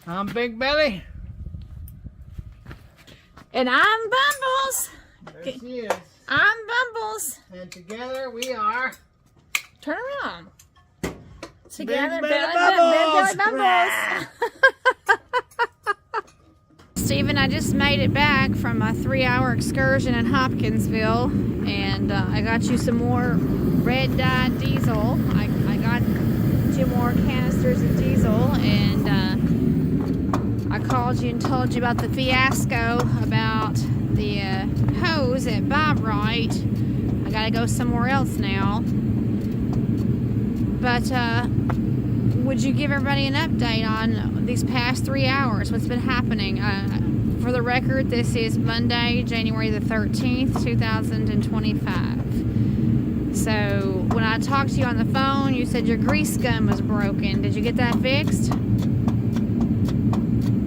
I'm Big Belly. And I'm Bumbles. There she is. I'm Bumbles. And together we are... Turn around. Together, Big Belly Bumbles. Bumbles. Stephen, I just made it back from a 3-hour excursion in Hopkinsville, and I got you some more red dye diesel. I got 2 more canisters of diesel, and I called you and told you about the fiasco about the hose at Bob Wright. I gotta go somewhere else now. But would you give everybody an update on these past 3 hours? What's been happening? For the record, this is Monday, January the 13th, 2025. So when I talked to you on the phone, you said your grease gun was broken. Did you get that fixed?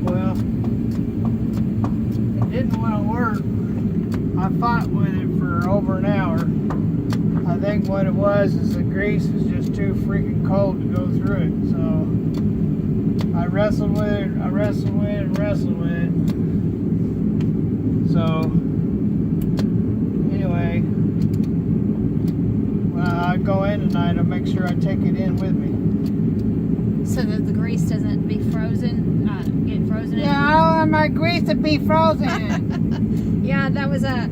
Well, it didn't want to work. I fought with it for over an hour. I think what it was is the grease was just too freaking cold to go through it. So I wrestled with it, I wrestled with it, and wrestled with it. So anyway, when I go in tonight, I'll make sure I take it in with me. So that the grease doesn't be frozen, get frozen in? Yeah, I don't want my grease to be frozen. Yeah, that was I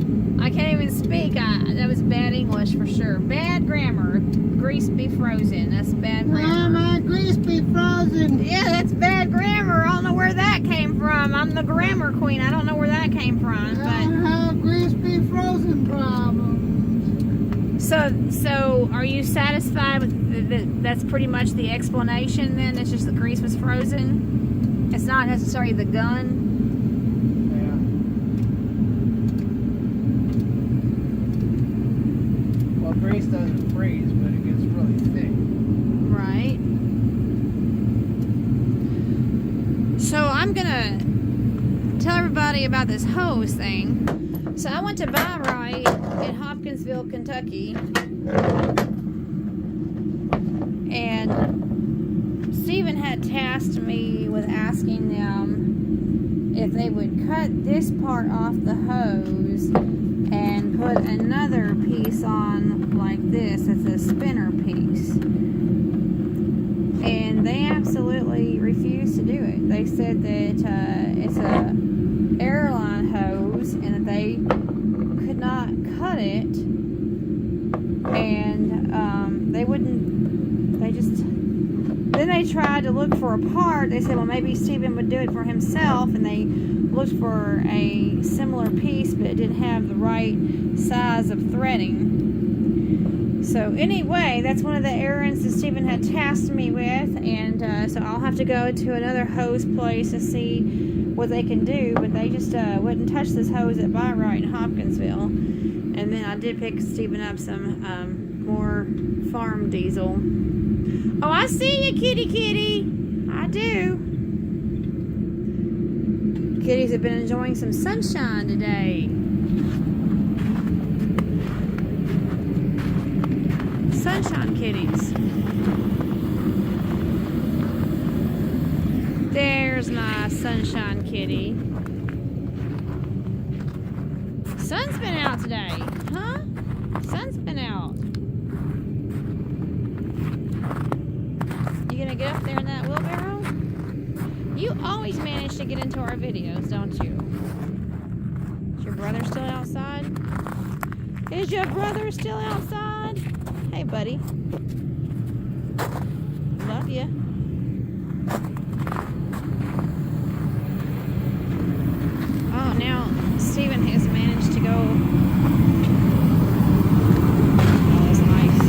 can't even speak. That was bad English for sure. Bad grammar. Grease be frozen. That's bad grammar. My grease be frozen. Yeah, that's bad grammar. I don't know where that came from. I'm the grammar queen. I don't know where that came from. I have grease be frozen problems. So are you satisfied with that's pretty much the explanation then? It's just the grease was frozen? It's not necessarily the gun? Grease doesn't freeze, but it gets really thick. Right. So I'm gonna tell everybody about this hose thing. So I went to Bob Wright in Hopkinsville, Kentucky, and Stephen had tasked me with asking them if they would cut this part off the hose and put another piece on like this. It's a spinner piece. And they absolutely refused to do it. They said that it's a airline hose and that they could not cut it, and they wouldn't, then they tried to look for a part. They said, well, maybe Stephen would do it for himself, and they looked for a similar piece, but it didn't have the right size of threading. So anyway, that's one of the errands that Stephen had tasked me with, and so I'll have to go to another hose place to see what they can do, but they just wouldn't touch this hose at Bob Wright in Hopkinsville. And then I did pick Stephen up some more farm diesel. Oh, I see you, kitty. I do. Kitties have been enjoying some sunshine today. Sunshine kitties. There's my sunshine kitty. Sun's been out today, huh? Sun's been out. You gonna get up there in that wheelbarrow? You always manage to get into our videos, don't you? Is your brother still outside? Is your brother still outside? Hey, buddy. Love ya. Oh, now Stephen has managed to go. Oh, that's nice.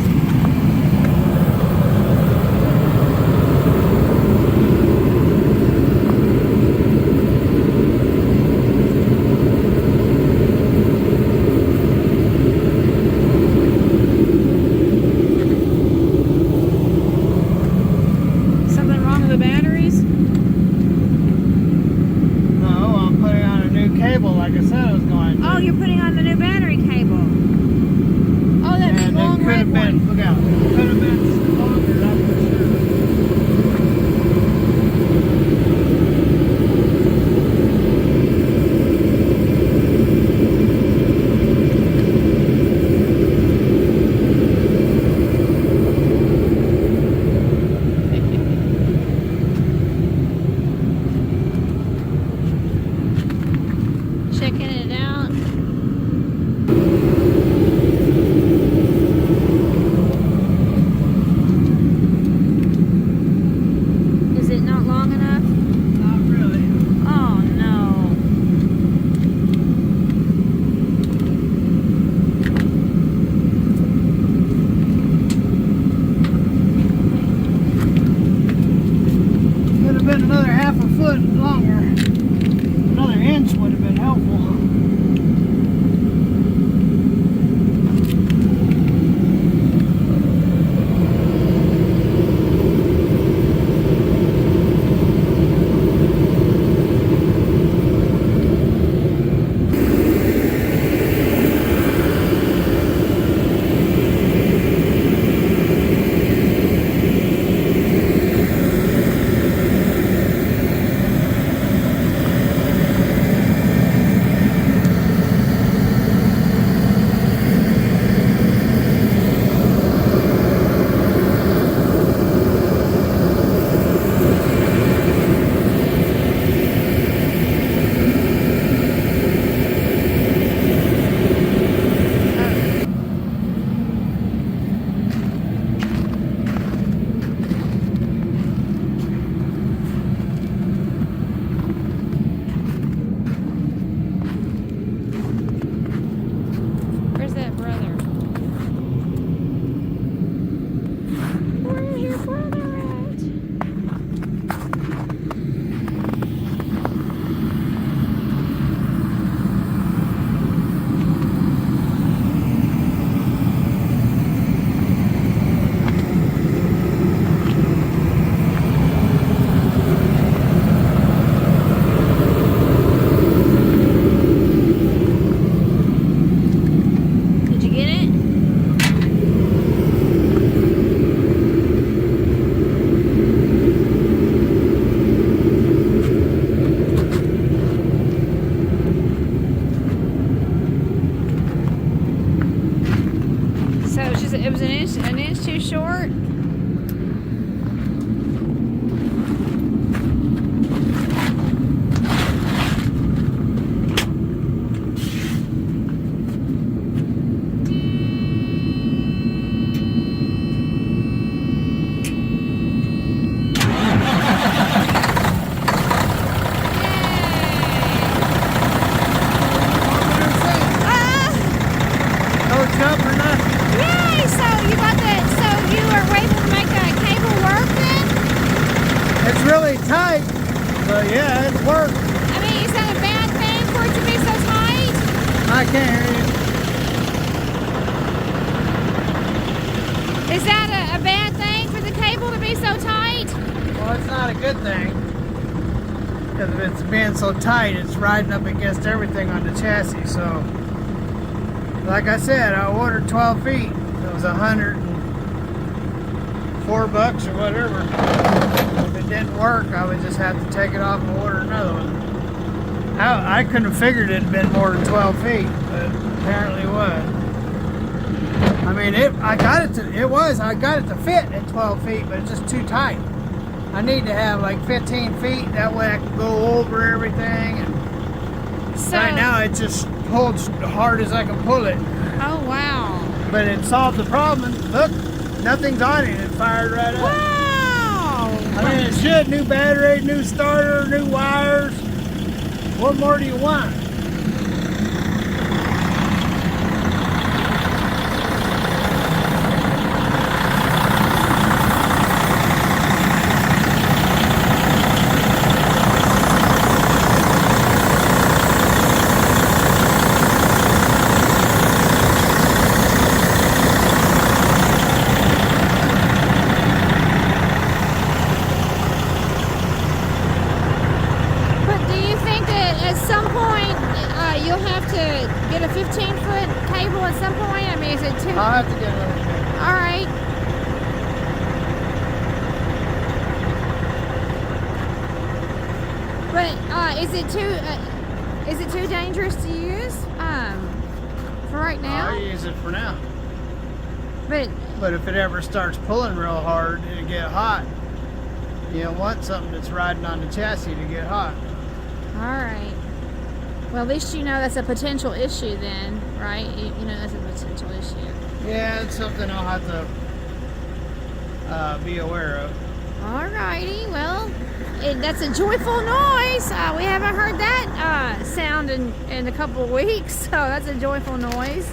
Something wrong with the batteries? No, I'm putting on a new cable like I said I was going to. Oh, you're putting on the new battery cable. Oh, that big long red one. Look out. It could have been longer, that's for sure. half a foot longer. Another inch would have been helpful. Where's that brother? Where's your brother at? Did you get it? So it's just, it was an inch too short. No jump or nothing. Yay! So you got that? So you were able to make that cable work then? It's really tight, but yeah, it worked. I mean, is that a bad thing for it to be so tight? I can't hear you. Is that a bad thing for the cable to be so tight? Well, it's not a good thing. Because if it's being so tight, it's riding up against everything on the chassis. So, like I said, I ordered 12 feet. It was $104 or whatever. If it didn't work, I would just have to take it off and order another one. I couldn't have figured it had been more than 12 feet, but apparently it was. I mean, I got it to fit at 12 feet, but it's just too tight. I need to have like 15 feet, that way I can go over everything. And So, right now it just pulls hard as I can pull it. oh wow. But it solved the problem. Look, nothing's on it. It fired right up. Wow! I mean, it should. New battery, new starter, new wires. What more do you want? But do you think that at some point you'll have to get a 15-foot cable at some point? I mean, is it too... I'll have to get another one. All right. But is it too dangerous to use for right now? I'll use it for now. But But if it ever starts pulling real hard, it'll get hot. You don't want something that's riding on the chassis to get hot. all right. Well, at least you know that's a potential issue then, right? You know that's a potential issue. Yeah, it's something I'll have to be aware of. All righty. Well, that's a joyful noise. We haven't heard that sound in a couple of weeks, so that's a joyful noise.